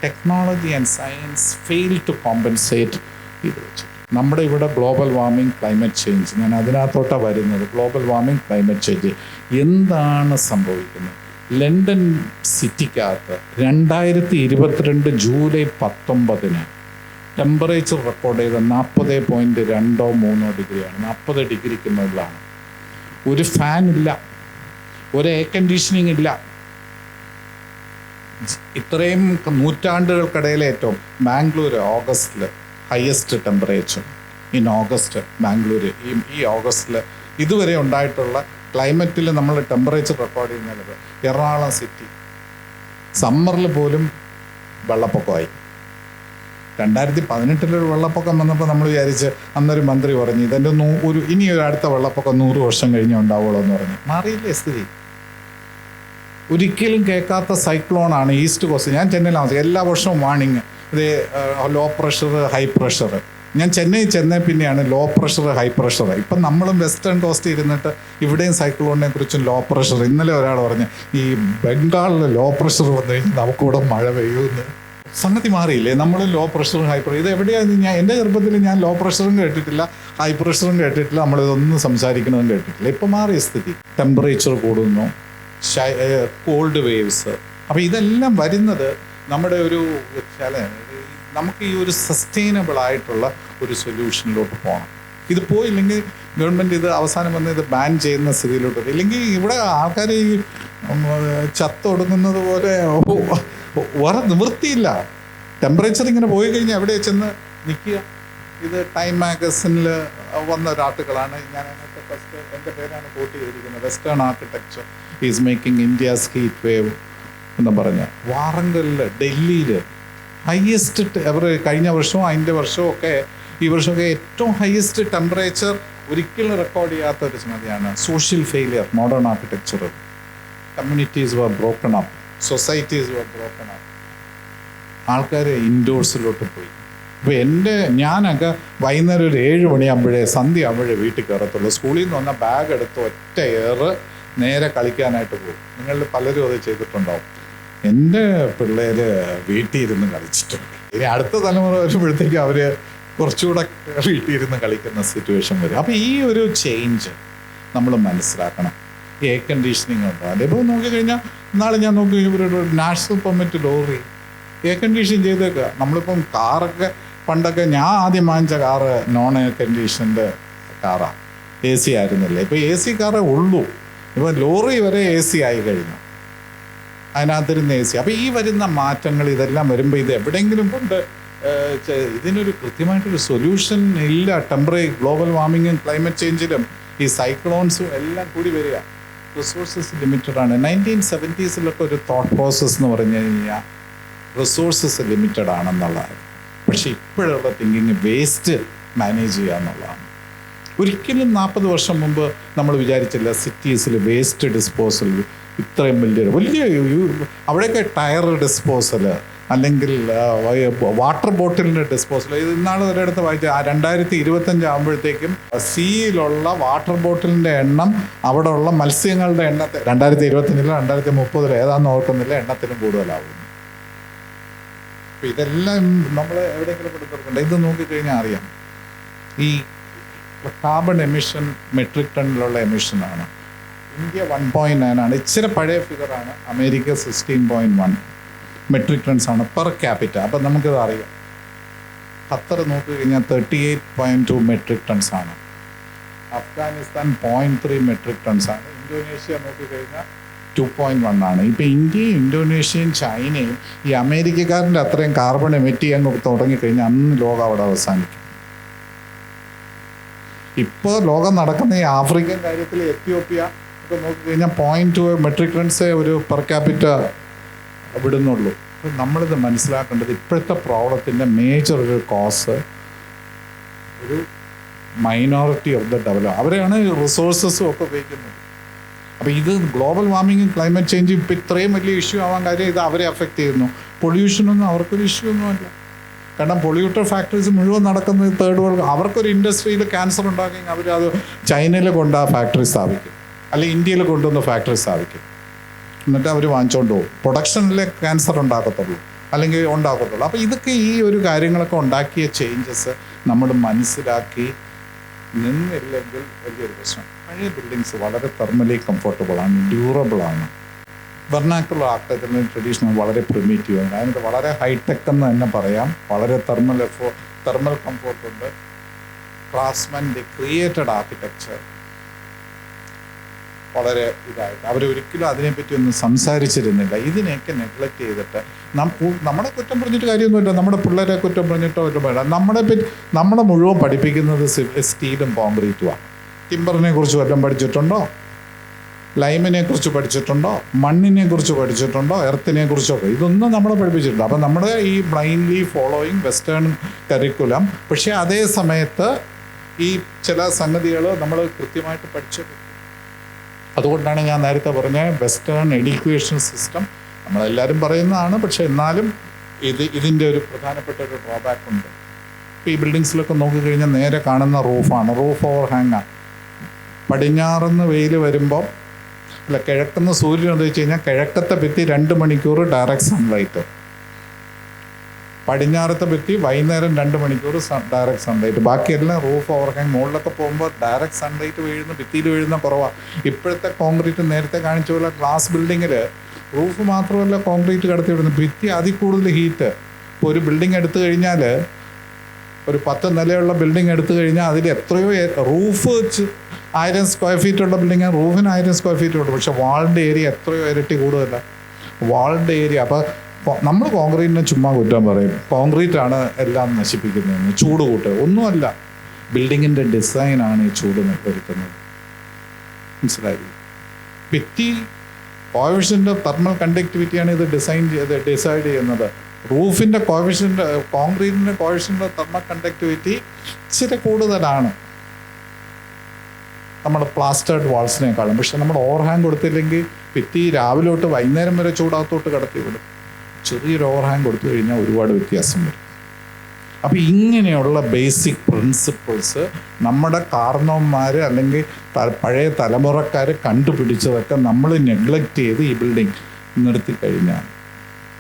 Technology and science fail to compensate ഇത് വെച്ചിട്ട്. നമ്മുടെ ഇവിടെ ഗ്ലോബൽ വാർമിംഗ്, ക്ലൈമറ്റ് ചേഞ്ച്, ഞാൻ അതിനകത്തോട്ടാണ് വരുന്നത്. ഗ്ലോബൽ വാർമിംഗ്, ക്ലൈമറ്റ് ചേഞ്ച് എന്താണ് സംഭവിക്കുന്നത്? ലണ്ടൻ സിറ്റിക്കകത്ത് 2022 ജൂലൈ 19 ടെമ്പറേച്ചർ റെക്കോർഡ് ചെയ്ത 40.2-3 ഡിഗ്രിയാണ്. 40 ഡിഗ്രിക്ക് മുകളിലാണ്. ഒരു ഫാൻ ഇല്ല, ഒരു എയർ കണ്ടീഷനിങ് ഇല്ല. ഇത്രയും നൂറ്റാണ്ടുകൾക്കിടയിലെ ഏറ്റവും ബാംഗ്ലൂർ ഓഗസ്റ്റിൽ highest temperature in August. Bangalore ഈ ഓഗസ്റ്റിൽ ഇതുവരെ ഉണ്ടായിട്ടുള്ള ക്ലൈമറ്റിൽ നമ്മൾ ടെമ്പറേച്ചർ റെക്കോർഡ് ചെയ്യുന്നത്. എറണാകുളം സിറ്റി സമ്മറിൽ പോലും വെള്ളപ്പൊക്കമായി. 2018 വെള്ളപ്പൊക്കം വന്നപ്പോൾ നമ്മൾ വിചാരിച്ച്, അന്നൊരു മന്ത്രി പറഞ്ഞു ഇതിൻ്റെ ഇനി ഒരു അടുത്ത വെള്ളപ്പൊക്കം 100 വർഷം കഴിഞ്ഞേ ഉണ്ടാവുള്ളൂ എന്ന് പറഞ്ഞു. മാറിയില്ലേ സ്ഥിതി? ഒരിക്കലും കേൾക്കാത്ത സൈക്ലോണാണ് ഈസ്റ്റ് കോസ്റ്റ്. ഞാൻ ചെന്നൈയിൽ താമസിക്കും. എല്ലാ വർഷവും വാർണിങ്, ഇത് ലോ പ്രഷർ, ഹൈ പ്രഷർ. ഞാൻ ചെന്നൈ പിന്നെയാണ് ലോ പ്രഷർ, ഹൈ പ്രഷർ. ഇപ്പം നമ്മളും വെസ്റ്റേൺ കോസ്റ്റ് ഇരുന്നിട്ട് ഇവിടെയും സൈക്ലോണിനെ കുറിച്ചും ലോ പ്രഷർ. ഇന്നലെ ഒരാൾ പറഞ്ഞു ഈ ബംഗാളിൽ ലോ പ്രഷർ വന്നു കഴിഞ്ഞാൽ നമുക്കിവിടെ മഴ പെയ്യുമെന്ന്. സംഗതി മാറിയില്ലേ? നമ്മൾ ലോ പ്രഷറും ഹൈ പ്രഷർ, ഇത് എവിടെയാണ്? എൻ്റെ ചെറുപ്പത്തിൽ ഞാൻ ലോ പ്രഷറും കേട്ടിട്ടില്ല, ഹൈ പ്രഷറും കേട്ടിട്ടില്ല, നമ്മളിതൊന്നും സംസാരിക്കണമെന്ന് കേട്ടിട്ടില്ല. ഇപ്പം മാറിയ സ്ഥിതി. ടെമ്പറേച്ചർ കൂടുന്നു, കോൾഡ് വേവ്സ്. അപ്പോൾ ഇതെല്ലാം വരുന്നത് നമ്മുടെ ഒരു നമുക്ക് ഈ ഒരു സസ്റ്റൈനബിൾ ആയിട്ടുള്ള ഒരു സൊല്യൂഷനിലോട്ട് പോകണം. ഇത് പോയില്ലെങ്കിൽ ഗവൺമെൻറ് ഇത് അവസാനം വന്ന് ഇത് ബാൻ ചെയ്യുന്ന സ്ഥിതിയിലോട്ട് വരും. ഇല്ലെങ്കിൽ ഇവിടെ ആൾക്കാർ ഈ ചത്തൊടുങ്ങുന്നത് പോലെ വേറെ നിവൃത്തിയില്ല. ടെമ്പറേച്ചർ ഇങ്ങനെ പോയി കഴിഞ്ഞാൽ എവിടെ ചെന്ന് നിൽക്കുക? ഇത് ടൈം മാഗസിനിൽ വന്ന ഒരു ആർട്ടിക്കിളാണ്. ഞാൻ അതിനകത്ത് ഫസ്റ്റ് എൻ്റെ പേരാണ് കോട്ട് ചെയ്തിരിക്കുന്നത്. Western architecture is making India's heat wave എന്ന് പറഞ്ഞ. വാറങ്കലിൽ, ഡൽഹിയിൽ ഹയസ്റ്റ് കഴിഞ്ഞ വർഷവും അതിൻ്റെ വർഷവും ഒക്കെ ഈ വർഷമൊക്കെ ഏറ്റവും ഹയസ്റ്റ് ടെമ്പറേച്ചർ ഒരിക്കലും റെക്കോർഡ് ചെയ്യാത്ത ഒരു സംഗതിയാണ്. Social failure, modern architecture. Communities were broken up, societies were broken up. ആൾക്കാർ ഇൻഡോഴ്സിലോട്ട് പോയി. ഇപ്പോൾ ഞാനൊക്കെ വൈകുന്നേരം ഒരു 7 മണിയാകുമ്പോഴേ, സന്ധ്യ ആകുമ്പോഴേ വീട്ടിൽ കയറത്തുള്ളൂ. സ്കൂളിൽ നിന്ന് വന്ന ബാഗ് എടുത്ത് ഒറ്റ നേരെ കളിക്കാനായിട്ട് പോകും. നിങ്ങളിൽ പലരും അത് ചെയ്തിട്ടുണ്ടാവും. എൻ്റെ പിള്ളേർ വീട്ടിൽ ഇരുന്ന് കളിച്ചിട്ടുണ്ട്. ഇനി അടുത്ത തലമുറ വരുമ്പോഴത്തേക്കും അവർ കുറച്ചുകൂടെ വീട്ടിൽ ഇരുന്ന് കളിക്കുന്ന സിറ്റുവേഷൻ വരും. അപ്പോൾ ഈ ഒരു ചേഞ്ച് നമ്മൾ മനസ്സിലാക്കണം. എയർ കണ്ടീഷനിങ് ഉണ്ടോ? അതിപ്പോൾ നോക്കിക്കഴിഞ്ഞാൽ നാളെ ഞാൻ നോക്കി ഒരു national permit lorry air condition ചെയ്തേക്കുക. നമ്മളിപ്പം കാറൊക്കെ പണ്ടൊക്കെ ഞാൻ ആദ്യം വാങ്ങിച്ച കാറ് നോൺ എയർ കണ്ടീഷൻ്റെ കാറാണ്, AC ആയിരുന്നില്ല. ഇപ്പോൾ AC കാറേ ഉള്ളൂ. ഇപ്പോൾ ലോറി വരെ AC ആയി കഴിഞ്ഞു, അതിനകത്തിരുന്ന് AC. അപ്പോൾ ഈ വരുന്ന മാറ്റങ്ങൾ ഇതെല്ലാം വരുമ്പോൾ ഇത് എവിടെയെങ്കിലും കൊണ്ട് ഇതിനൊരു കൃത്യമായിട്ടൊരു സൊല്യൂഷൻ ഇല്ല. ഗ്ലോബൽ വാർമിങ്ങും ക്ലൈമറ്റ് ചേഞ്ചിലും ഈ സൈക്ലോൺസും എല്ലാം കൂടി വരിക. റിസോഴ്സസ് ലിമിറ്റഡ് ആണ്. 1970s ഒരു തോട്ട് പ്രോസസ്സ് എന്ന് പറഞ്ഞു കഴിഞ്ഞാൽ റിസോഴ്സസ് ലിമിറ്റഡ് ആണെന്നുള്ളതാണ്. പക്ഷേ ഇപ്പോഴുള്ള തിങ്കിങ് വേസ്റ്റ് മാനേജ് ചെയ്യുക എന്നുള്ളതാണ്. ഒരിക്കലും 40 വർഷം മുമ്പ് നമ്മൾ വിചാരിച്ചില്ല സിറ്റീസിൽ വേസ്റ്റ് ഡിസ്പോസൽ ഇത്രയും വലിയ അവിടെയൊക്കെ ടയർ ഡിസ്പോസൽ, അല്ലെങ്കിൽ വാട്ടർ ബോട്ടിലിൻ്റെ ഡിസ്പോസൽ. ഇത് ഇന്നാൾ ഒരിടത്ത് വായിച്ച 2025 ആകുമ്പോഴത്തേക്കും സീയിലുള്ള വാട്ടർ ബോട്ടിലിൻ്റെ എണ്ണം അവിടെ ഉള്ള മത്സ്യങ്ങളുടെ എണ്ണത്തെ 2025 2030 ഏതാണെന്ന് ഓർക്കുന്നില്ല, എണ്ണത്തിനും കൂടുതലാവും. അപ്പോൾ ഇതെല്ലാം നമ്മൾ എവിടെയെങ്കിലും കൊടുത്തിട്ടുണ്ട്. ഇത് നോക്കിക്കഴിഞ്ഞാൽ അറിയാം. ഈ കാർബൺ എമിഷൻ മെട്രിക് ടണ്ണിലുള്ള എമിഷനാണ്. ഇന്ത്യ 1.9 ആണ്. ഇച്ചിരി പഴയ ഫിഗറാണ്. അമേരിക്ക 16.1 മെട്രിക് ടൺസ് ആണ് പെർ ക്യാപിറ്റ. അപ്പം നമുക്കിത് അറിയാം. ഖത്തർ നോക്കിക്കഴിഞ്ഞാൽ 38.2 മെട്രിക് ടൺസ് ആണ്. അഫ്ഗാനിസ്ഥാൻ 0.3 മെട്രിക് ടൺസ് ആണ്. ഇന്തോനേഷ്യ നോക്കിക്കഴിഞ്ഞാൽ 2.1 ആണ്. ഇപ്പം ഇന്ത്യയും ഇന്തോനേഷ്യയും ചൈനയും ഈ അമേരിക്കക്കാരൻ്റെ അത്രയും കാർബൺ എമിറ്റ് ചെയ്യാൻ തുടങ്ങിക്കഴിഞ്ഞാൽ അന്ന് ലോകം അവിടെ അവസാനിക്കും. ഇപ്പോൾ ലോകം നടക്കുന്ന ഈ ആഫ്രിക്കൻ കാര്യത്തിൽ എത്യോപ്യ ഒക്കെ നോക്കിക്കഴിഞ്ഞാൽ 0.2 മെട്രിക് ടൺസേ ഒരു പെർ ക്യാപിറ്റ വിടുന്നുള്ളൂ. അപ്പോൾ നമ്മളിത് മനസ്സിലാക്കേണ്ടത് ഇപ്പോഴത്തെ പ്രോബ്ലത്തിൻ്റെ മേജർ ഒരു കോസ് ഒരു മൈനോറിറ്റി ഓഫ് ദ ഡെവലപ്പ്. അവരെയാണ് റിസോഴ്സസും ഒക്കെ ഉപയോഗിക്കുന്നത്. അപ്പോൾ ഇത് ഗ്ലോബൽ വാർമിങ്ങും ക്ലൈമറ്റ് ചേഞ്ചും ഇപ്പോൾ ഇത്രയും വലിയ ഇഷ്യൂ ആവാൻ കാര്യം ഇത് അവരെ അഫക്റ്റ് ചെയ്യുന്നു. പൊല്യൂഷനൊന്നും അവർക്കൊരു ഇഷ്യൂ ഒന്നുമല്ല. കാരണം പൊള്യൂട്ടർ ഫാക്ടറീസ് മുഴുവൻ നടക്കുന്നത് തേർഡ് വേൾഡ്. അവർക്കൊരു ഇൻഡസ്ട്രിയിൽ ക്യാൻസർ ഉണ്ടാക്കി അവരത് ചൈനയിൽ കൊണ്ട് ആ ഫാക്ടറി സ്ഥാപിക്കും, അല്ലെങ്കിൽ ഇന്ത്യയിൽ കൊണ്ടുവന്ന് ഫാക്ടറി സ്ഥാപിക്കും. എന്നിട്ട് അവർ വാങ്ങിച്ചുകൊണ്ട് പോകും. പ്രൊഡക്ഷനിലെ ക്യാൻസർ ഉണ്ടാക്കത്തുള്ളൂ. അല്ലെങ്കിൽ ഉണ്ടാക്കത്തുള്ളൂ. അപ്പോൾ ഇതൊക്കെ ഈ ഒരു കാര്യങ്ങളൊക്കെ ഉണ്ടാക്കിയ ചേഞ്ചസ് നമ്മൾ മനസ്സിലാക്കി നിന്നില്ലെങ്കിൽ വലിയൊരു പ്രശ്നം. പഴയ ബിൽഡിങ്സ് വളരെ തെർമലി കംഫർട്ടബിളാണ്, ഡ്യൂറബിളാണ്. വെർണാക്കുലർ ആർക്കിടെക്ചറിന് ട്രഡീഷണൽ വളരെ പ്രിമിറ്റീവാണ്. അതിന് വളരെ ഹൈടെക് എന്ന് തന്നെ പറയാം. വളരെ തെർമൽ കംഫോർട്ടുണ്ട്. ക്രാഫ്റ്റ്സ്മെൻ ദി ക്രിയേറ്റഡ് ആർക്കിടെക്ചർ വളരെ ഇതായിട്ട് അവരൊരിക്കലും അതിനെപ്പറ്റി ഒന്നും സംസാരിച്ചിരുന്നില്ല. ഇതിനെയൊക്കെ നെഗ്ലക്റ്റ് ചെയ്തിട്ട് നമ്മളെ കുറ്റം പറഞ്ഞിട്ട് കാര്യമൊന്നുമില്ല, നമ്മുടെ പിള്ളേരെ കുറ്റം പറഞ്ഞിട്ടോ വല്ല നമ്മളെ മുഴുവൻ പഠിപ്പിക്കുന്നത് സ്റ്റീലും കോൺക്രീറ്റുമാണ്. ടിമ്പറിനെ കുറിച്ച് വല്ലതും പഠിച്ചിട്ടുണ്ടോ? ലൈമിനെ കുറിച്ച് പഠിച്ചിട്ടുണ്ടോ? മണ്ണിനെ കുറിച്ച് പഠിച്ചിട്ടുണ്ടോ? എർത്തിനെ കുറിച്ചൊക്കെ ഇതൊന്നും നമ്മളെ പഠിപ്പിച്ചിട്ടുണ്ട്. അപ്പം നമ്മുടെ ഈ ബ്ലൈൻഡ്ലി ഫോളോയിങ് വെസ്റ്റേൺ കരിക്കുലം. പക്ഷേ അതേ സമയത്ത് ഈ ചില സംഗതികൾ നമ്മൾ കൃത്യമായിട്ട് പഠിച്ചിട്ടുണ്ട്. അതുകൊണ്ടാണ് ഞാൻ നേരത്തെ പറഞ്ഞ വെസ്റ്റേൺ എഡ്യൂക്കേഷൻ സിസ്റ്റം നമ്മളെല്ലാവരും പറയുന്നതാണ്. പക്ഷെ എന്നാലും ഇതിൻ്റെ ഒരു പ്രധാനപ്പെട്ട ഒരു ഡ്രോബാക്ക് ഉണ്ട്. ഇപ്പോൾ ഈ ബിൽഡിങ്സിലൊക്കെ നോക്കിക്കഴിഞ്ഞാൽ നേരെ കാണുന്ന റൂഫാണ്, റൂഫ് ഓവർ ഹാങ്ങാണ്. പടിഞ്ഞാറുന്ന് വെയിൽ വരുമ്പോൾ കിഴക്കുന്ന് സൂര്യൻ ഉദയിച്ച് കഴിഞ്ഞാൽ കിഴക്കത്തെ ഭിത്തി 2 മണിക്കൂർ ഡയറക്റ്റ് സൺലൈറ്റ്, പടിഞ്ഞാറത്തെ ഭിത്തി വൈകുന്നേരം 2 മണിക്കൂർ ഡയറക്റ്റ് സൺലൈറ്റ്. ബാക്കിയെല്ലാം റൂഫ് ഓവർഹാങ്. മുകളിലൊക്കെ പോകുമ്പോൾ ഡയറക്റ്റ് സൺലൈറ്റ് ഭിത്തിയിൽ വീഴുന്ന കുറവാണ്. ഇപ്പോഴത്തെ കോൺക്രീറ്റ് നേരത്തെ കാണിച്ച പോലെ ഗ്ലാസ് ബിൽഡിങ്ങിൽ റൂഫ് മാത്രമല്ല കോൺക്രീറ്റ് കടത്തി വിടുന്നു, ഭിത്തി അതിൽ കൂടുതൽ ഹീറ്റ്. ഇപ്പോൾ ഒരു ബിൽഡിംഗ് എടുത്തു കഴിഞ്ഞാൽ, ഒരു 10 നിലയുള്ള ബിൽഡിംഗ് എടുത്തു കഴിഞ്ഞാൽ അതിൽ എത്രയോ റൂഫ് 1000 സ്ക്വയർ ഫീറ്റ് ഉള്ള ബിൽഡിംഗ് റൂഫിന് 1000 സ്ക്വയർ ഫീറ്റ് ഉണ്ട്. പക്ഷെ വാളിൻ്റെ ഏരിയ എത്രയോ ഇരട്ടി കൂടുതലല്ല വാളിൻ്റെ ഏരിയ. അപ്പോൾ നമ്മൾ കോൺക്രീറ്റിനെ ചുമ്മാ കുറ്റം പറയും, കോൺക്രീറ്റാണ് എല്ലാം നശിപ്പിക്കുന്നതെന്ന്, ചൂട് കൂട്ടുക. ഒന്നുമല്ല, ബിൽഡിങ്ങിൻ്റെ ഡിസൈനാണ് ഈ ചൂട് വരുത്തുന്നത്. മനസ്സിലായി? ഭിത്തി കോഎഫിഷ്യൻ്റ് തെർമൽ കണ്ടക്ടിവിറ്റിയാണ് ഇത് ഡിസൈഡ് ചെയ്യുന്നത്. റൂഫിൻ്റെ കോഎഫിഷ്യൻ്റ്, കോൺക്രീറ്റിൻ്റെ കോഎഫിഷ്യൻ്റ് തെർമൽ കണ്ടക്ടിവിറ്റി ഇച്ചിരി കൂടുതലാണ് നമ്മൾ പ്ലാസ്റ്റേർഡ് വാൾസിനേക്കാളും. പക്ഷെ നമ്മൾ ഓവർഹാങ് കൊടുത്തില്ലെങ്കിൽ ഭിത്തി രാവിലെ തൊട്ട് വൈകുന്നേരം വരെ ചൂടാത്തോട്ട് കടത്തി വിടും. ചെറിയൊരു ഓവർഹാങ് കൊടുത്തു കഴിഞ്ഞാൽ ഒരുപാട് വ്യത്യാസം വരും. അപ്പോൾ ഇങ്ങനെയുള്ള ബേസിക് പ്രിൻസിപ്പിൾസ് നമ്മുടെ കാരണവന്മാർ അല്ലെങ്കിൽ പഴയ തലമുറക്കാർ കണ്ടുപിടിച്ചതൊക്കെ നമ്മൾ നെഗ്ലക്റ്റ് ചെയ്ത് ഈ ബിൽഡിംഗ് നിർത്തിക്കഴിഞ്ഞാൽ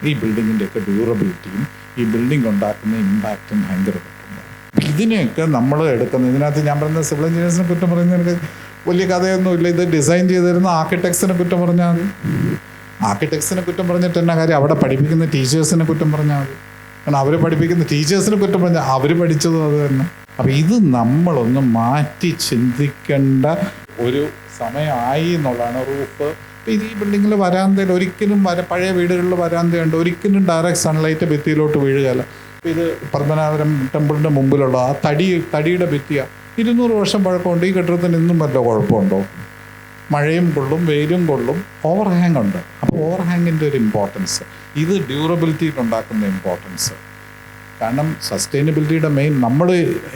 ഈ ബിൽഡിങ്ങിൻ്റെയൊക്കെ ഡ്യൂറബിലിറ്റിയും ഈ ബിൽഡിംഗ് ഉണ്ടാക്കുന്ന ഇമ്പാക്റ്റും ഭയങ്കരമായിട്ടുണ്ട്. ഇതിനെയൊക്കെ നമ്മൾ എടുക്കുന്നത്, ഇതിനകത്ത് ഞാൻ പറയുന്ന സിവിൽ എഞ്ചിനീയേഴ്സിനെ കുറ്റം പറയുന്നതിന് വലിയ കഥയൊന്നുമില്ല. ഇത് ഡിസൈൻ ചെയ്തിരുന്ന ആർക്കിടെക്ട്സിനെ കുറ്റം പറഞ്ഞാൽ മതി. ആർക്കിടെക്ട്സിനെ കുറ്റം പറഞ്ഞിട്ട് എന്നാ കാര്യം? അവിടെ പഠിപ്പിക്കുന്ന ടീച്ചേഴ്സിനെ കുറ്റം പറഞ്ഞാൽ മതി. കാരണം അവർ പഠിപ്പിക്കുന്ന ടീച്ചേഴ്സിനെ കുറ്റം പറഞ്ഞാൽ അവർ പഠിച്ചതും അത് തന്നെ. അപ്പം ഇത് നമ്മളൊന്ന് മാറ്റി ചിന്തിക്കേണ്ട ഒരു സമയമായി എന്നുള്ളതാണ്. റൂഫ് ഇത് ഈ ബിൽഡിങ്ങിൽ വരാന്തയിൽ ഒരിക്കലും പഴയ വീടുകളിൽ വരാന്തയുണ്ട്, ഒരിക്കലും ഡയറക്റ്റ് സൺലൈറ്റ് ഭിത്തിയിലോട്ട് വീഴുകയല്ല. ഇത് പത്മനാഭപുരം ടെമ്പിളിൻ്റെ മുമ്പിലുള്ള ആ തടിയുടെ ഭിത്തിയാണ്. 200 വർഷം പഴക്കമുണ്ട്. ഈ കെട്ടിടത്തിന് ഇന്നും വല്ല കുഴപ്പമുണ്ടോ? മഴയും കൊള്ളും, വെയിലും കൊള്ളും, ഓവർഹാങ് ഉണ്ട്. അപ്പോൾ ഓവർഹാങ്ങിൻ്റെ ഒരു ഇമ്പോർട്ടൻസ്, ഇത് ഡ്യൂറബിലിറ്റിയിലുണ്ടാക്കുന്ന ഇമ്പോർട്ടൻസ്. കാരണം സസ്റ്റൈനബിലിറ്റിയുടെ മെയിൻ, നമ്മൾ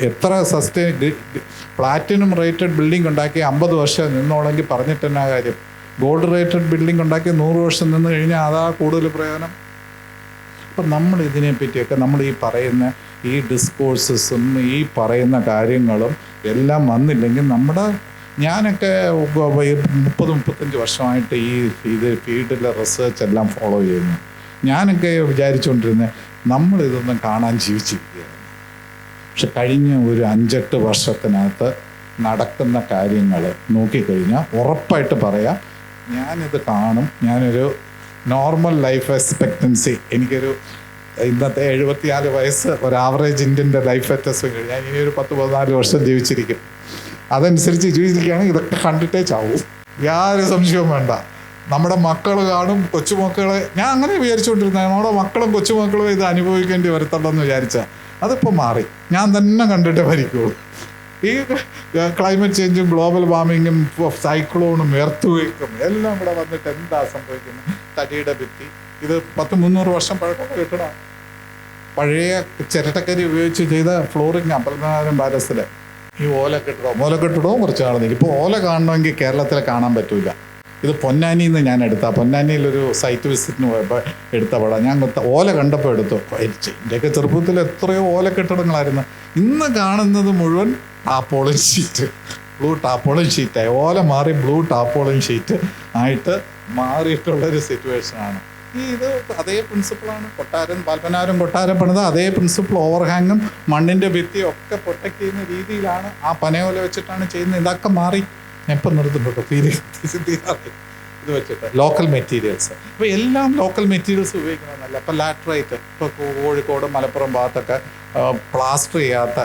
എത്ര പ്ലാറ്റിനം റേറ്റഡ് ബിൽഡിംഗ് ഉണ്ടാക്കി 50 വർഷം നിന്നോളെങ്കിൽ പറഞ്ഞിട്ട് തന്നെ കാര്യം. ഗോൾഡ് റേറ്റഡ് ബിൽഡിംഗ് ഉണ്ടാക്കി 100 വർഷം നിന്ന് കഴിഞ്ഞാൽ അതാ കൂടുതൽ പ്രയോജനം. അപ്പം നമ്മൾ ഇതിനെപ്പറ്റിയൊക്കെ നമ്മൾ ഈ പറയുന്ന ഈ ഡിസ്കോഴ്സസും ഈ പറയുന്ന കാര്യങ്ങളും എല്ലാം വന്നില്ലെങ്കിൽ ഞാനൊക്കെ 30-35 വർഷമായിട്ട് ഇത് ഫീൽഡിലെ റിസർച്ച് എല്ലാം ഫോളോ ചെയ്യുന്നു. ഞാനൊക്കെ വിചാരിച്ചുകൊണ്ടിരുന്നത് നമ്മളിതൊന്നും കാണാൻ ജീവിച്ചിരിക്കുകയാണ്. പക്ഷെ കഴിഞ്ഞ ഒരു 5-8 വർഷത്തിനകത്ത് നടക്കുന്ന കാര്യങ്ങൾ നോക്കിക്കഴിഞ്ഞാൽ ഉറപ്പായിട്ട് പറയാം, ഞാനിത് കാണും. ഞാനൊരു നോർമൽ ലൈഫ് എക്സ്പെക്റ്റൻസി, എനിക്കൊരു ഇന്നത്തെ 74 വയസ്സ് ഒരു ആവറേജ് ഇന്ത്യൻ്റെ ലൈഫ് എക്സ്പെക്റ്റൻസി കഴിഞ്ഞാൽ ഇനി ഒരു 10-14 വർഷം ജീവിച്ചിരിക്കും. അതനുസരിച്ച് ജീവിച്ചിരിക്കുകയാണെങ്കിൽ ഇതൊക്കെ കണ്ടിട്ടേ ചാവും, യാതൊരു സംശയവും വേണ്ട. നമ്മുടെ മക്കൾ കാണും, കൊച്ചുമക്കളെ, ഞാൻ അങ്ങനെ വിചാരിച്ചുകൊണ്ടിരുന്നത് നമ്മുടെ മക്കളും കൊച്ചുമക്കളും ഇത് അനുഭവിക്കേണ്ടി വരത്തുള്ളൂ എന്ന് വിചാരിച്ചാൽ അതിപ്പോൾ മാറി. ഞാൻ തന്നെ കണ്ടിട്ടേ ഭരിക്കുള്ളൂ. ഈ ക്ലൈമറ്റ് ചേഞ്ചും ഗ്ലോബൽ വാർമിങ്ങും സൈക്ലോണും എർത്തുവേക്കും എല്ലാം ഇവിടെ വന്നിട്ട് എന്താ സംഭവിക്കുന്നത്? തടിയുടെ ഭിത്തി, ഇത് 100-300 വർഷം പഴക്കമുള്ള കെട്ടിടം. പഴയ ചിരട്ടക്കരി ഉപയോഗിച്ച് ചെയ്ത ഫ്ലോറിങ് പത്മനാഭപുരം പാലസിൽ ഈ ഓലക്കെട്ടിടവും കുറച്ച് കാണുന്നില്ല. ഇപ്പോൾ ഓല കാണണമെങ്കിൽ കേരളത്തിൽ കാണാൻ പറ്റില്ല. ഇത് പൊന്നാനിയിൽ നിന്ന് ഞാൻ പൊന്നാനിയിലൊരു സൈറ്റ് വിസിറ്റിന് പോയപ്പോൾ എടുത്ത പടം. ഞാൻ ഓല കണ്ടപ്പോൾ എടുത്തു. എൻ്റെയൊക്കെ ചെറുപ്പത്തിൽ എത്രയോ ഓലക്കെട്ടിടങ്ങളായിരുന്നു. ഇന്ന് കാണുന്നത് മുഴുവൻ ടാപ്പോളിൻ ഷീറ്റ്, ബ്ലൂ ടാപ്പോളിൻ ഷീറ്റായി. ഓല മാറി ബ്ലൂ ടാപ്പോളിൻ ഷീറ്റ് ആയിട്ട് മാറിയിട്ടുള്ളൊരു സിറ്റുവേഷനാണ്. ഇത് അതേ പ്രിൻസിപ്പിളാണ്. പൽപ്പനാരം കൊട്ടാരം പണിത് അതേ പ്രിൻസിപ്പിൾ. ഓവർഹാങ്ങും മണ്ണിൻ്റെ ഭിത്തിയും ഒക്കെ പ്രൊട്ടക്ട് ചെയ്യുന്ന രീതിയിലാണ് ആ പനയോല വെച്ചിട്ടാണ് ചെയ്യുന്നത്. ഇതൊക്കെ മാറി. എപ്പം നിർത്തുന്നുണ്ടോ തീരാറി ഇത് വെച്ചിട്ട് ലോക്കൽ മെറ്റീരിയൽസ്. അപ്പോൾ എല്ലാം ലോക്കൽ മെറ്റീരിയൽസ് ഉപയോഗിക്കണമെന്നല്ല. ഇപ്പോൾ ലാറ്ററൈറ്റ്, ഇപ്പോൾ കോഴിക്കോട് മലപ്പുറം ഭാഗത്തൊക്കെ പ്ലാസ്റ്റർ ചെയ്യാത്ത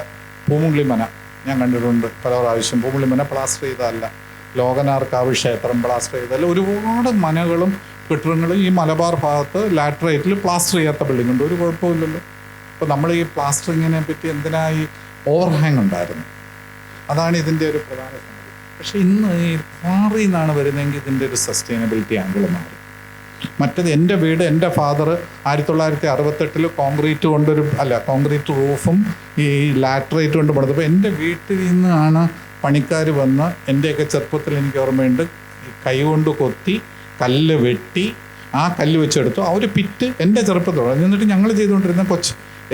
പൂമുള്ളിമന ഞാൻ കണ്ടിട്ടുണ്ട് പല പ്രാവശ്യം. പൂമുള്ളിമന പ്ലാസ്റ്റർ ചെയ്തതല്ല, ലോകനാർക്കാവ് ക്ഷേത്രം പ്ലാസ്റ്റർ ചെയ്തതല്ല. ഒരുപാട് മനകളും കെട്ടിടങ്ങളും ഈ മലബാർ ഭാഗത്ത് ലാറ്ററൈറ്റിൽ പ്ലാസ്റ്റർ ചെയ്യാത്ത ബിൽഡിംഗ് ഉണ്ട്. ഒരു കുഴപ്പമില്ലല്ലോ. അപ്പോൾ നമ്മൾ ഈ പ്ലാസ്റ്ററിങ്ങിനെ പറ്റി എന്തിനായി ഓവർഹാങ് ഉണ്ടായിരുന്നു. അതാണ് ഇതിൻ്റെ ഒരു പ്രധാന സംഗതി. പക്ഷേ ഇന്ന് ഈ മാറി നിന്നാണ് വരുന്നതെങ്കിൽ ഇതിൻ്റെ ഒരു സസ്റ്റൈനബിലിറ്റി ആംഗിൾ മാറി. മറ്റേത് എൻ്റെ വീട്, എൻ്റെ ഫാദർ 1968 കോൺക്രീറ്റ് കോൺക്രീറ്റ് റൂഫും ഈ ലാറ്ററൈറ്റ് കൊണ്ട് പണിതപ്പോൾ എൻ്റെ വീട്ടിൽ നിന്നാണ് പണിക്കാർ വന്ന്, എൻ്റെയൊക്കെ ചെറുപ്പത്തിൽ എനിക്ക് ഓർമ്മയുണ്ട്, കൈ കൊണ്ട് കൊത്തി കല്ല് വെട്ടി ആ കല്ല് വെച്ചെടുത്തു. ആ ഒരു പിറ്റ് എൻ്റെ ചെറുപ്പത്തോടെ. എന്നിട്ട് ഞങ്ങൾ ചെയ്തുകൊണ്ടിരുന്ന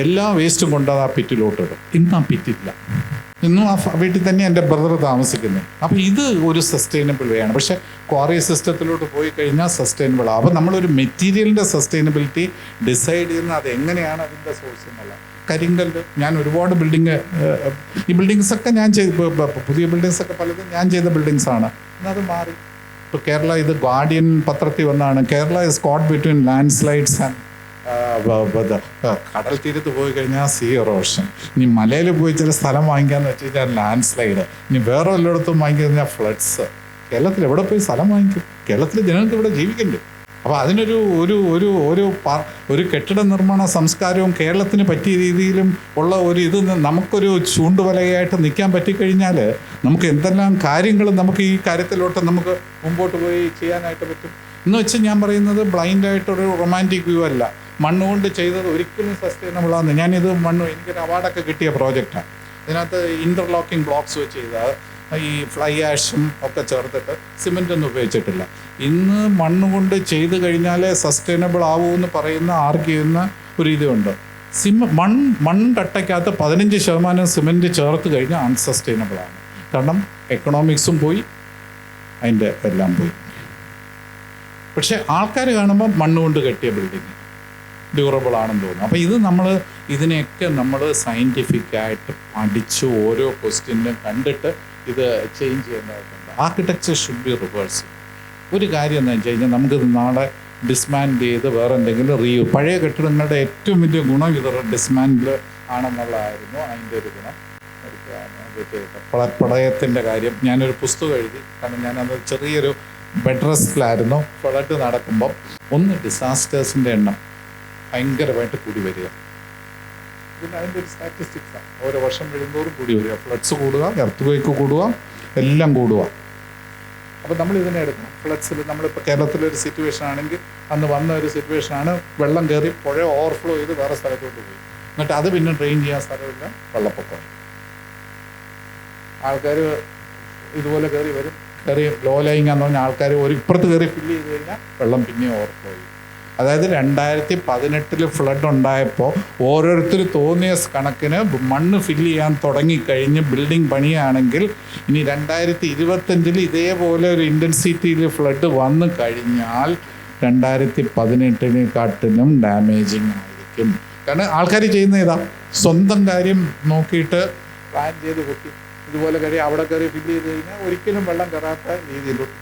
എല്ലാ വേസ്റ്റും കൊണ്ട് ആ പിറ്റിലോട്ടിടും. ഇന്ന് ആ പിറ്റില്ല. ഇന്നും ആ വീട്ടിൽ തന്നെ എൻ്റെ ബ്രദർ താമസിക്കുന്നത്. അപ്പോൾ ഇത് ഒരു സസ്റ്റൈനബിൾ വേ ആണ്. പക്ഷേ ക്വാറി സിസ്റ്റത്തിലോട്ട് പോയി കഴിഞ്ഞാൽ സസ്റ്റൈനബിൾ ആവും. അപ്പോൾ നമ്മളൊരു മെറ്റീരിയലിൻ്റെ സസ്റ്റൈനബിലിറ്റി ഡിസൈഡ് ചെയ്യുന്നത് അത് എങ്ങനെയാണ് അതിൻ്റെ സോഴ്സ് എന്നുള്ള. കരിങ്കല്ല്, ഞാൻ ഒരുപാട് ഈ ബിൽഡിങ്സൊക്കെ ഞാൻ പുതിയ ബിൽഡിങ്സൊക്കെ പലതും ഞാൻ ചെയ്ത ബിൽഡിങ്സാണ്. ഇന്നത് മാറി. ഇപ്പോൾ കേരള, ഇത് ഗാർഡിയൻ പത്രത്തിൽ വന്നാണ്, Kerala is caught between landslides and കടൽ തീരത്ത് പോയി കഴിഞ്ഞാൽ സീ എറോഷൻ. ഇനി മലയിൽ പോയി ചില സ്ഥലം വാങ്ങിക്കാന്ന് വെച്ച് കഴിഞ്ഞാൽ ലാൻഡ് സ്ലൈഡ്. ഇനി വേറെ എല്ലായിടത്തും വാങ്ങിക്കുക കഴിഞ്ഞാൽ ഫ്ലഡ്സ്. കേരളത്തിൽ എവിടെ പോയി സ്ഥലം വാങ്ങിക്കും? കേരളത്തിൽ ജനങ്ങൾക്ക് ഇവിടെ ജീവിക്കണ്ടേ? അപ്പോൾ അതിനൊരു ഒരു ഒരു ഒരു ഒരു കെട്ടിട നിർമ്മാണ സംസ്കാരവും കേരളത്തിന് പറ്റിയ രീതിയിലും ഉള്ള ഒരു ഇത് നമുക്കൊരു ചൂണ്ടുവലയായിട്ട് നിൽക്കാൻ പറ്റിക്കഴിഞ്ഞാൽ നമുക്ക് എന്തെല്ലാം കാര്യങ്ങൾ നമുക്ക് ഈ കാര്യത്തിലോട്ട് നമുക്ക് മുമ്പോട്ട് പോയി ചെയ്യാനായിട്ട് പറ്റും. എന്ന് വെച്ചാൽ ഞാൻ പറയുന്നത് ബ്ലൈൻഡായിട്ടൊരു റൊമാൻറ്റിക് വ്യൂ അല്ല. മണ്ണുകൊണ്ട് ചെയ്തത് ഒരിക്കലും സസ്റ്റൈനബിൾ ആണ്. ഞാനിത് എനിക്കൊരു അവാർഡൊക്കെ കിട്ടിയ പ്രോജക്റ്റാണ്. ഇതിനകത്ത് ഇൻ്റർലോക്കിംഗ് ബ്ലോക്സ് വെച്ച് ചെയ്താൽ ഈ ഫ്ലൈ ആഷും ഒക്കെ ചേർത്തിട്ട് സിമെൻ്റൊന്നും ഉപയോഗിച്ചിട്ടില്ല. ഇന്ന് മണ്ണുകൊണ്ട് ചെയ്ത് കഴിഞ്ഞാൽ സസ്റ്റൈനബിൾ ആവുമെന്ന് ആർഗ്യൂ ചെയ്യുന്ന ഒരു ഇതുണ്ട്. മൺകട്ടയ്ക്കകത്ത് 15% സിമെൻറ്റ് ചേർത്ത് കഴിഞ്ഞാൽ അൺസസ്റ്റൈനബിൾ ആണ്. കാരണം എക്കണോമിക്സും പോയി, അതിൻ്റെ എല്ലാം പോയി. പക്ഷേ ആൾക്കാർ കാണുമ്പോൾ മണ്ണുകൊണ്ട് കെട്ടിയ ബിൽഡിങ് ഡ്യൂറബിൾ ആണെന്ന് തോന്നുന്നു. അപ്പോൾ ഇതിനെയൊക്കെ നമ്മൾ സയൻറ്റിഫിക്കായിട്ട് പഠിച്ച് ഓരോ ക്വസ്റ്റ്യനും കണ്ടിട്ട് ഇത് ചേഞ്ച് ചെയ്യുന്നതായിട്ടുണ്ട്. Architecture should be reverse. ഒരു കാര്യം എന്ന് വെച്ച് കഴിഞ്ഞാൽ നമുക്കിത് നാളെ ഡിസ്മാൻഡിൽ ചെയ്ത് വേറെ എന്തെങ്കിലും പഴയ കെട്ടിടങ്ങളുടെ ഏറ്റവും വലിയ ഗുണം ഇത് ഡിസ്മാൻഡിൽ ആണെന്നുള്ളതായിരുന്നു അതിൻ്റെ ഒരു ഗുണം. പ്രളയത്തിൻ്റെ കാര്യം ഞാനൊരു പുസ്തകം എഴുതി. കാരണം ഞാനത് ചെറിയൊരു ബെഡ് റെസ്റ്റിലായിരുന്നു. ഫ്ലഡ് നടക്കുമ്പം ഡിസാസ്റ്റേഴ്സിൻ്റെ എണ്ണം ഭയങ്കരമായിട്ട് കൂടി വരിക. പിന്നെ അതിൻ്റെ ഒരു സ്റ്റാറ്റിസ്റ്റിക്സാണ്. ഓരോ വർഷം വരുന്നതോറും കൂടി വരിക. ഫ്ലഡ്സ് കൂടുക, എർത്ത് കൂടുക, എല്ലാം കൂടുക. അപ്പോൾ നമ്മൾ ഇതിനെ എടുക്കണം. ഫ്ലഡ്സിൽ നമ്മളിപ്പോൾ കേരളത്തിലൊരു സിറ്റുവേഷൻ ആണെങ്കിൽ അന്ന് വന്ന ഒരു സിറ്റുവേഷനാണ്, വെള്ളം കയറി പുഴ ഓവർഫ്ലോ ചെയ്ത് വേറെ സ്ഥലത്തോട്ട് പോയി. എന്നിട്ട് അത് പിന്നെ ഡ്രെയിൻ ചെയ്യാൻ സ്ഥലമില്ല, വെള്ളപ്പൊക്കം. ആൾക്കാർ ഇതുപോലെ കയറി വരും. കയറി ലോ ലൈങ്ങാന്ന് പറഞ്ഞാൽ ആൾക്കാർ ഇപ്പുറത്ത് കയറി ഫില്ല് ചെയ്ത് കഴിഞ്ഞാൽ വെള്ളം പിന്നെയും ഓവർഫ്ലോ ചെയ്യും. അതായത് 2018 ഫ്ലഡ് ഉണ്ടായപ്പോൾ ഓരോരുത്തർ തോന്നിയ കണക്കിന് മണ്ണ് ഫില്ല് ചെയ്യാൻ തുടങ്ങിക്കഴിഞ്ഞ് ബിൽഡിംഗ് പണിയാണെങ്കിൽ ഇനി 2025 ഇതേപോലെ ഒരു ഇൻറ്റൻസിറ്റിയിൽ ഫ്ലഡ് വന്നു കഴിഞ്ഞാൽ 2018 ഡാമേജിങ് ആയിരിക്കും. കാരണം ആൾക്കാർ ചെയ്യുന്ന ഇതാ, സ്വന്തം കാര്യം നോക്കിയിട്ട് പ്ലാൻ ചെയ്ത് കുത്തി ഇതുപോലെ അവിടെ കയറി ഫില്ല് ചെയ്ത് കഴിഞ്ഞാൽ ഒരിക്കലും വെള്ളം കയറാത്ത രീതിയിലോട്ട്.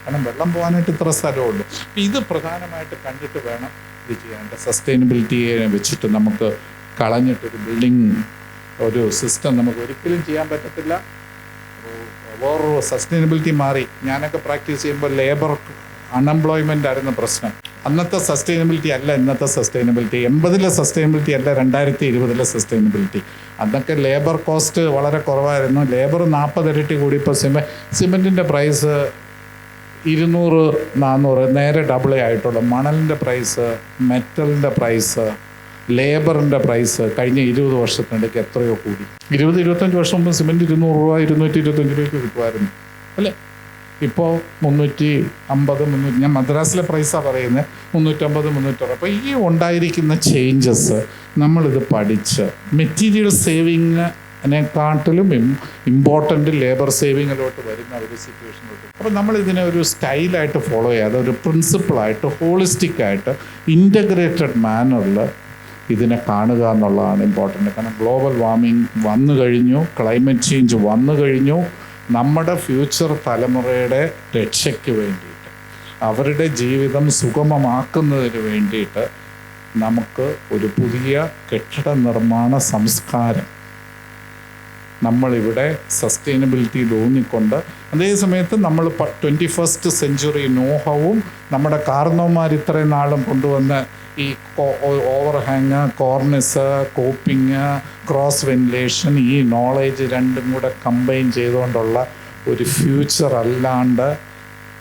കാരണം വെള്ളം പോകാനായിട്ട് ഇത്ര സ്ഥലമുള്ളൂ. ഇത് പ്രധാനമായിട്ട് കണ്ടിട്ട് വേണം ഇത് ചെയ്യാനായിട്ട്. സസ്റ്റൈനബിലിറ്റിയെ വെച്ചിട്ട് നമുക്ക് കളഞ്ഞിട്ടൊരു ബിൽഡിംഗ് ഒരു സിസ്റ്റം നമുക്ക് ഒരിക്കലും ചെയ്യാൻ പറ്റത്തില്ല. വേറൊരു സസ്റ്റൈനബിലിറ്റി മാറി. ഞാനൊക്കെ പ്രാക്ടീസ് ചെയ്യുമ്പോൾ ലേബർ അൺഎംപ്ലോയ്മെൻ്റ് ആയിരുന്നു പ്രശ്നം. അന്നത്തെ സസ്റ്റൈനബിലിറ്റി അല്ല ഇന്നത്തെ സസ്റ്റൈനബിലിറ്റി. 80 സസ്റ്റൈനബിലിറ്റി അല്ല 2020 സസ്റ്റൈനബിലിറ്റി. അന്നൊക്കെ ലേബർ കോസ്റ്റ് വളരെ കുറവായിരുന്നു. ലേബർ 40 ഇരട്ടി കൂടി. ഇപ്പോൾ സിമെൻറ്റിൻ്റെ പ്രൈസ് 200-400 നേരെ ഡബിളേ ആയിട്ടുള്ളൂ. മണലിൻ്റെ പ്രൈസ്, മെറ്റലിൻ്റെ പ്രൈസ്, ലേബറിൻ്റെ പ്രൈസ് കഴിഞ്ഞ 20 വർഷത്തിനിടയ്ക്ക് എത്രയോ കൂടി. 20-25 വർഷം മുമ്പ് സിമെൻറ്റ് 200 രൂപ 225 രൂപയ്ക്ക് കിട്ടുമായിരുന്നു അല്ലേ? ഇപ്പോൾ 350-300. ഞാൻ മദ്രാസിലെ പ്രൈസാണ് പറയുന്നത്. 350-360. അപ്പോൾ ഈ ഉണ്ടായിരിക്കുന്ന ചേഞ്ചസ് നമ്മളിത് പഠിച്ച് മെറ്റീരിയൽ സേവിങ് അതിനെക്കാട്ടിലും ഇമ്പോർട്ടൻ്റ് ലേബർ സേവിങ്ങിലോട്ട് വരുന്ന ഒരു സിറ്റുവേഷനിലോട്ട്. അപ്പോൾ നമ്മൾ ഇതിനെ ഒരു സ്റ്റൈലായിട്ട് ഫോളോ ചെയ്യാതെ ഒരു പ്രിൻസിപ്പിളായിട്ട് ഹോളിസ്റ്റിക്കായിട്ട് ഇൻ്റഗ്രേറ്റഡ് മാനറിൽ ഇതിനെ കാണുക എന്നുള്ളതാണ് ഇമ്പോർട്ടൻ്റ്. കാരണം ഗ്ലോബൽ വാർമിംഗ് വന്നു കഴിഞ്ഞു, ക്ലൈമറ്റ് ചേഞ്ച് വന്നു കഴിഞ്ഞു. നമ്മുടെ ഫ്യൂച്ചർ തലമുറയുടെ രക്ഷയ്ക്ക് വേണ്ടിയിട്ട്, അവരുടെ ജീവിതം സുഗമമാക്കുന്നതിന് വേണ്ടിയിട്ട് നമുക്ക് ഒരു പുതിയ കെട്ടിട നിർമ്മാണ സംസ്കാരം നമ്മളിവിടെ സസ്റ്റൈനബിലിറ്റിയിൽ ഊന്നിക്കൊണ്ട്, അതേ സമയത്ത് നമ്മൾ 21st സെഞ്ച്വറി നോഹവും നമ്മുടെ കാരണവന്മാർ ഇത്രയും നാളും കൊണ്ടുവന്ന ഈ overhang, cornice, coping, cross ventilation, ഈ നോളേജ് രണ്ടും കൂടെ കമ്പൈൻ ചെയ്തുകൊണ്ടുള്ള ഒരു ഫ്യൂച്ചർ അല്ലാണ്ട്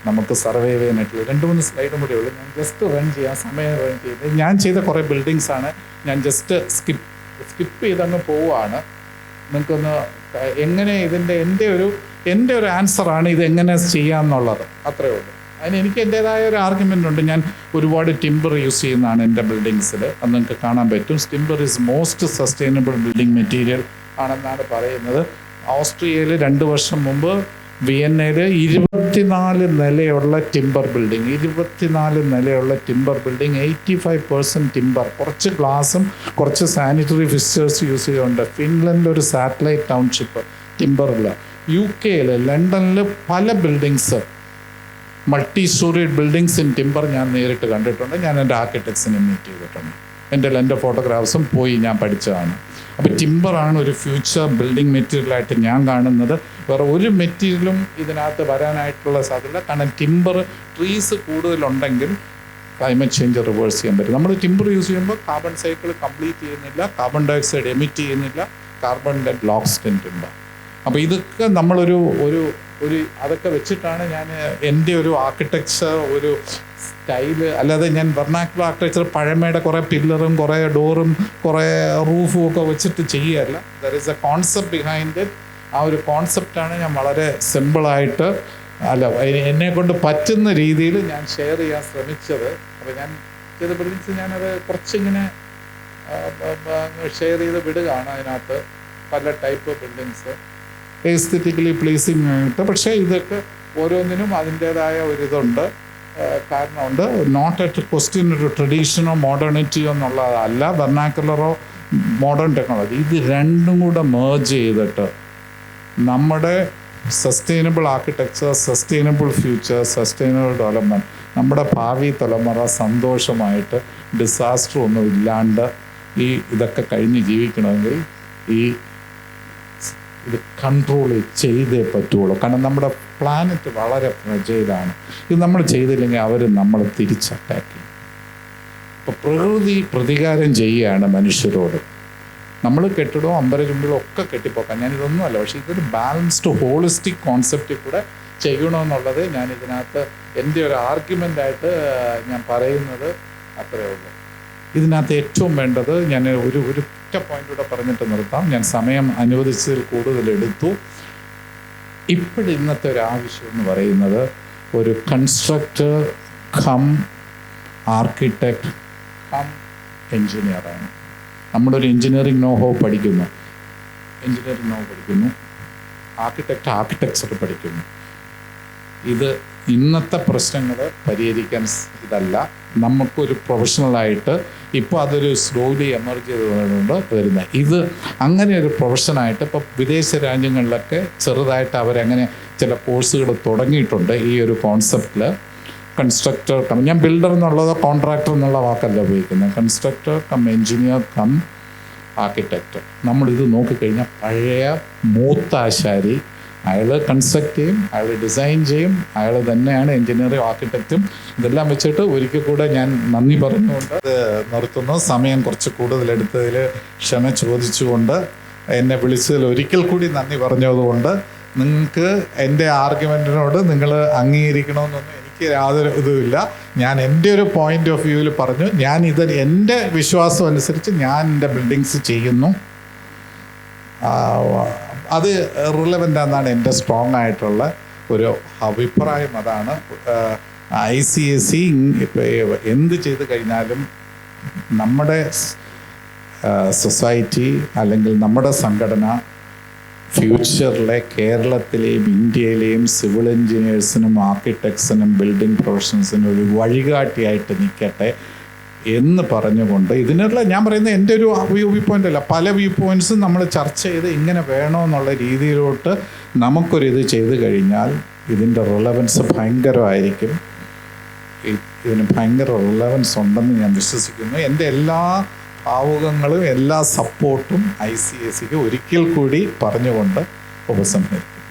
നമുക്ക് സർവൈവ് ചെയ്യാനായിട്ടുള്ള 2-3 സ്ലൈഡും കൂടെ ഉള്ളൂ. ഞാൻ ജസ്റ്റ് റൺ ചെയ്യാം, സമയം റൺ ചെയ്ത് ഞാൻ ചെയ്ത കുറേ ബിൽഡിങ്സാണ്. ഞാൻ ജസ്റ്റ് സ്കിപ്പ് ചെയ്തങ്ങ് പോവുകയാണ്. നിങ്ങൾക്കൊന്ന് എങ്ങനെ ഇതിൻ്റെ എൻ്റെ ഒരു ആൻസറാണ് ഇതെങ്ങനെ ചെയ്യാമെന്നുള്ളത്, അത്രയേ ഉള്ളൂ. അതിന് എനിക്ക് എൻ്റേതായ ഒരു ആർഗ്യുമെൻ്റ് ഉണ്ട്. ഞാൻ ഒരുപാട് ടിമ്പർ യൂസ് ചെയ്യുന്നതാണ് എൻ്റെ ബിൽഡിങ്സിൽ. അത് നിങ്ങൾക്ക് കാണാൻ പറ്റും. Timber is most sustainable building material ആണെന്നാണ് പറയുന്നത്. ഓസ്ട്രിയയിൽ 2 വർഷം മുമ്പ് വിയന്നയിൽ 24 നിലയുള്ള ടിമ്പർ ബിൽഡിംഗ്, 85% ടിമ്പർ, കുറച്ച് ഗ്ലാസും കുറച്ച് സാനിറ്ററി ഫിക്സ്ചേഴ്സ് യൂസ് ചെയ്യുന്നുണ്ട്. ഫിൻലൻഡിൽ ഒരു സാറ്റലൈറ്റ് ടൗൺഷിപ്പ് ടിമ്പറിൽ, UK ലണ്ടനിൽ പല buildings, multi storeyed buildings in timber ഞാൻ നേരിട്ട് കണ്ടിട്ടുണ്ട്. ഞാൻ എൻ്റെ ആർക്കിടെക്ട്സിനെ മീറ്റ് ചെയ്തിട്ടുണ്ട്. എൻ്റെ ഫോട്ടോഗ്രാഫ്സും പോയി ഞാൻ പഠിച്ചതാണ്. അപ്പോൾ ടിമ്പറാണ് ഒരു ഫ്യൂച്ചർ ബിൽഡിംഗ് മെറ്റീരിയലായിട്ട് ഞാൻ കാണുന്നത്. വേറെ ഒരു മെറ്റീരിയലും ഇതിനകത്ത് വരാനായിട്ടുള്ള സാധ്യത. കാരണം ടിമ്പർ ട്രീസ് കൂടുതലുണ്ടെങ്കിൽ ക്ലൈമറ്റ് ചേഞ്ച് റിവേഴ്സ് ചെയ്യാൻ പറ്റും. നമ്മൾ ടിമ്പർ യൂസ് ചെയ്യുമ്പോൾ കാർബൺ സൈക്കിൾ കംപ്ലീറ്റ് ചെയ്യുന്നില്ല, കാർബൺ ഡൈ ഓക്സൈഡ് എമിറ്റ് ചെയ്യുന്നില്ല, കാർബൺ ലോക്സ്ഡ് ഇൻ ടിമ്പർ. അപ്പോൾ ഇതൊക്കെ നമ്മളൊരു അതൊക്കെ വെച്ചിട്ടാണ് ഞാൻ എൻ്റെ ഒരു ആർക്കിടെക്ചർ ഒരു സ്റ്റൈല്, അല്ലാതെ ഞാൻ വെർണാക്കുലർ ആർക്കിടെക്ചർ പഴമയുടെ കുറേ പില്ലറും കുറേ ഡോറും കുറേ റൂഫും ഒക്കെ വെച്ചിട്ട് ചെയ്യുകയല്ല. There is a concept behind it. ആ ഒരു കോൺസെപ്റ്റാണ് ഞാൻ വളരെ സിമ്പിളായിട്ട് എന്നെ കൊണ്ട് പറ്റുന്ന രീതിയിൽ ഞാൻ ഷെയർ ചെയ്യാൻ ശ്രമിച്ചത്. അപ്പോൾ ഞാൻ ചെയ്ത ബിൽഡിങ്സ് ഞാനത് കുറച്ചിങ്ങനെ ഷെയർ ചെയ്ത് വിടുകയാണ്. അതിനകത്ത് പല ടൈപ്പ് ബിൽഡിങ്സ് എസ്തെറ്റിക്കലി പ്ലീസിങ് ആയിട്ട്. പക്ഷേ ഇതൊക്കെ ഓരോന്നിനും അതിൻ്റേതായ ഒരിതുണ്ട്, കാരണമുണ്ട്. നോട്ട് അറ്റ് ക്വസ്റ്റ്യൻ ഒരു ട്രഡീഷനോ മോഡേണിറ്റിയോ എന്നുള്ളതല്ല, വെർണാക്കുലറോ മോഡേൺ ടെക്നോളജി. ഇത് രണ്ടും കൂടെ മേർജ് ചെയ്തിട്ട് നമ്മുടെ sustainable architecture, sustainable future, sustainable development, നമ്മുടെ ഭാവി തലമുറ സന്തോഷമായിട്ട് ഡിസാസ്റ്റർ ഒന്നും ഇല്ലാണ്ട് ഇതൊക്കെ കഴിഞ്ഞ് ജീവിക്കണമെങ്കിൽ ഇത് കൺട്രോൾ ചെയ്തേ പറ്റുള്ളൂ. കാരണം നമ്മുടെ പ്ലാനറ്റ് വളരെ ഫ്രജൈലാണ്. ഇത് നമ്മൾ ചെയ്തില്ലെങ്കിൽ അവർ നമ്മളെ തിരിച്ചറ്റാക്ക് ചെയ്യും. ഇപ്പോൾ പ്രകൃതി പ്രതികാരം ചെയ്യുകയാണ് മനുഷ്യരോട്. നമ്മൾ കെട്ടിടവും അമ്പരചുമ്പിലും ഒക്കെ കെട്ടിപ്പോക്കാം, ഞാനിതൊന്നുമല്ല. പക്ഷേ ഇതൊരു ബാലൻസ്ഡ് ഹോളിസ്റ്റിക് കോൺസെപ്റ്റിൽ കൂടെ ചെയ്യണമെന്നുള്ളത് ഞാൻ ഇതിനകത്ത് എൻ്റെ ഒരു ആർഗ്യുമെൻ്റായിട്ട് ഞാൻ പറയുന്നത് അത്രയേ ഉള്ളൂ. ഇതിനകത്ത് ഏറ്റവും വേണ്ടത്, ഞാൻ ഒരു ഒറ്റ പോയിൻ്റൂടെ പറഞ്ഞിട്ട് നിർത്താം, ഞാൻ സമയം അനുവദിച്ചതിൽ കൂടുതൽ എടുത്തു. ഇന്നത്തെ ഒരു ആവശ്യം എന്ന് പറയുന്നത് ഒരു കൺസ്ട്രക്ടർ കം ആർക്കിടെക്ട് കം എൻജിനീയറാണ്. നമ്മളൊരു എൻജിനീയറിംഗ് നോഹോ പഠിക്കുന്നു, ആർക്കിടെക്ചർ പഠിക്കുന്നു. ഇത് ഇന്നത്തെ പ്രശ്നങ്ങൾ പരിഹരിക്കാൻ ഇതല്ല. നമുക്കൊരു പ്രൊഫഷണലായിട്ട് ഇപ്പോൾ അതൊരു സ്ലോലി എമർജ് ചെയ്തുകൊണ്ട് വരുന്നത്. ഇത് അങ്ങനെ ഒരു പ്രൊഫഷനായിട്ട് ഇപ്പോൾ വിദേശ രാജ്യങ്ങളിലൊക്കെ ചെറുതായിട്ട് അവരങ്ങനെ ചില കോഴ്സുകൾ തുടങ്ങിയിട്ടുണ്ട്. ഈ ഒരു കോൺസെപ്റ്റിൽ കൺസ്ട്രക്ടർ കം, ഞാൻ ബിൽഡർ എന്നുള്ളതോ കോൺട്രാക്ടർ എന്നുള്ള വാക്കല്ല ഉപയോഗിക്കുന്നത്, constructor cum engineer cum architect. നമ്മളിത് നോക്കിക്കഴിഞ്ഞാൽ പഴയ മൂത്താശാരി, അയാൾ കൺസ്ട്രക്ട് ചെയ്യും, അയാൾ ഡിസൈൻ ചെയ്യും, അയാൾ തന്നെയാണ് എൻജിനീയറും ആർക്കിടെക്റ്റും. ഇതെല്ലാം വെച്ചിട്ട് ഒരിക്കൽ കൂടെ ഞാൻ നന്ദി പറഞ്ഞുകൊണ്ട് നിർത്തുന്നു. സമയം കുറച്ച് കൂടുതലെടുത്തതിൽ ക്ഷമ ചോദിച്ചുകൊണ്ട്, എന്നെ വിളിച്ചതിൽ ഒരിക്കൽ കൂടി നന്ദി പറഞ്ഞതുകൊണ്ട്, നിങ്ങൾക്ക് എൻ്റെ ആർഗ്യുമെൻറ്റിനോട് നിങ്ങൾ അംഗീകരിക്കണമെന്നൊന്നും എനിക്ക് യാതൊരു ഇതുമില്ല. ഞാൻ എൻ്റെ ഒരു പോയിൻ്റ് ഓഫ് വ്യൂവിൽ പറഞ്ഞു. എൻ്റെ വിശ്വാസം അനുസരിച്ച് ഞാൻ എൻ്റെ ബിൽഡിങ്സ് ചെയ്യുന്നു. അത് റിലവൻ്റ് എന്നാണ് എൻ്റെ സ്ട്രോങ് ആയിട്ടുള്ള ഒരു അഭിപ്രായം. അതാണ് ICSE എന്ത് ചെയ്ത് കഴിഞ്ഞാലും നമ്മുടെ സൊസൈറ്റി അല്ലെങ്കിൽ നമ്മുടെ സംഘടന ഫ്യൂച്ചറിലെ കേരളത്തിലെയും ഇന്ത്യയിലെയും സിവിൽ എഞ്ചിനീയേഴ്സിനും ആർക്കിടെക്ട്സിനും ബിൽഡിംഗ് പ്രൊഫഷണൽസിനും ഒരു വഴികാട്ടിയായിട്ട് നിൽക്കട്ടെ എന്ന് പറഞ്ഞുകൊണ്ട് ഇതിനുള്ള ഞാൻ പറയുന്നത് എൻ്റെ ഒരു വ്യൂ പോയിൻ്റ് അല്ല, പല വ്യൂ പോയിൻറ്റ്സും നമ്മൾ ചർച്ച ചെയ്ത് ഇങ്ങനെ വേണമെന്നുള്ള രീതിയിലോട്ട് നമുക്കൊരിത് ചെയ്ത് കഴിഞ്ഞാൽ ഇതിൻ്റെ റിലവൻസ് ഭയങ്കരമായിരിക്കും. ഇതിന് ഭയങ്കര റിലവൻസ് ഉണ്ടെന്ന് ഞാൻ വിശ്വസിക്കുന്നു. എൻ്റെ എല്ലാ ഭാവുകങ്ങളും എല്ലാ സപ്പോർട്ടും ICACക്ക് ഒരിക്കൽ കൂടി പറഞ്ഞുകൊണ്ട് ഉപസംഹരിക്കും.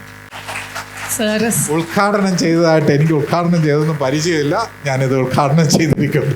ഉദ്ഘാടനം ചെയ്തതായിട്ട് എനിക്ക് ഉദ്ഘാടനം ചെയ്തൊന്നും പരിചയമില്ല. ഞാനിത് ഉദ്ഘാടനം ചെയ്തിരിക്കുന്നു.